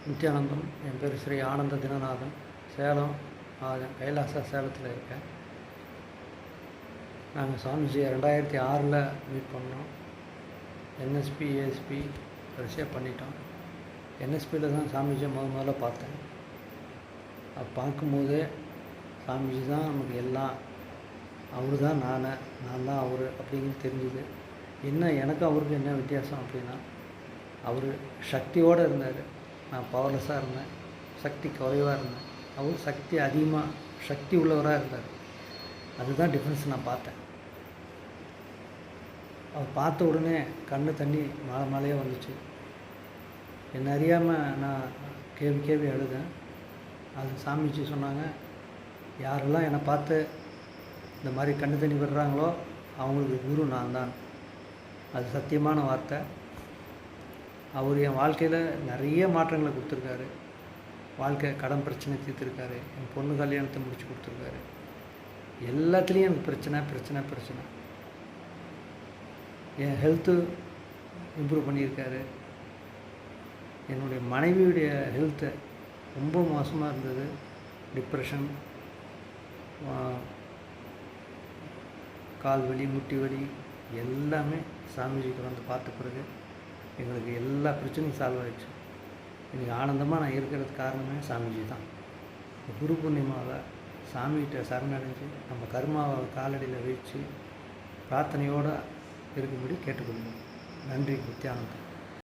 நித்யானந்தம். என் பேர் ஸ்ரீ ஆனந்த தினநாதன். சேலம் கைலாசா சேலத்தில் இருக்கேன். நாங்கள் சாமிஜியை 2006 மீட் பண்ணோம். என்எஸ்பி ஏஎஸ்பி வரிசையாக பண்ணிட்டோம். என்எஸ்பியில் தான் சாமிஜியை முதல்ல பார்த்தேன். அது பார்க்கும்போதே சாமிஜி தான் நமக்கு எல்லாம், அவர் தான் நான் தான் அவர் அப்படிங்கிறது தெரிஞ்சுது. என்ன எனக்கு அவருக்கு என்ன வித்தியாசம் அப்படின்னா, அவர் சக்தியோடு இருந்தார், நான் பவர்லெஸ்ஸாக இருந்தேன், சக்தி குறைவாக இருந்தேன். அவர் சக்தி அதிகமாக சக்தி உள்ளவராக இருந்தார். அதுதான் டிஃப்ரென்ஸ் நான் பார்த்தேன். அவர் பார்த்த உடனே கண்ணு தண்ணி மாலையே வந்துச்சு. என்னை அறியாமல் நான் கேள்வி எழுதேன். அது சாமிஜி சொன்னாங்க, யாரெல்லாம் என்னை பார்த்து இந்த மாதிரி கண்ணு தண்ணி விடுறாங்களோ அவங்களுக்கு குரு நான் தான். அது சத்தியமான வார்த்தை. அவர் என் வாழ்க்கையில் நிறைய மாற்றங்களை கொடுத்துருக்காரு. கடன் பிரச்சனை தீர்த்துருக்காரு, என் பொண்ணு கல்யாணத்தை முடிச்சு கொடுத்துருக்காரு. எல்லாத்துலேயும் எனக்கு பிரச்சனை. என் ஹெல்த்து இம்ப்ரூவ் பண்ணியிருக்காரு. என்னுடைய மனைவியுடைய ஹெல்த்து ரொம்ப மோசமாக இருந்தது. டிப்ரெஷன், கால் வலி, முட்டி வலி எல்லாமே சாமிஜிக்கு வந்து பார்த்த பிறகு எங்களுக்கு எல்லா பிரச்சனையும் சால்வ் ஆகிடுச்சு. எனக்கு ஆனந்தமாக நான் இருக்கிறதுக்கு காரணமே சாமிஜி தான். குரு பூர்ணிமாவில் சாமிகிட்ட சரணடைஞ்சு நம்ம கர்மாவை காலடியில் வச்சு பிரார்த்தனையோடு இருக்கும்படி கேட்டுக்கொள்ளுங்கள். நன்றி. நித்யானந்தம்.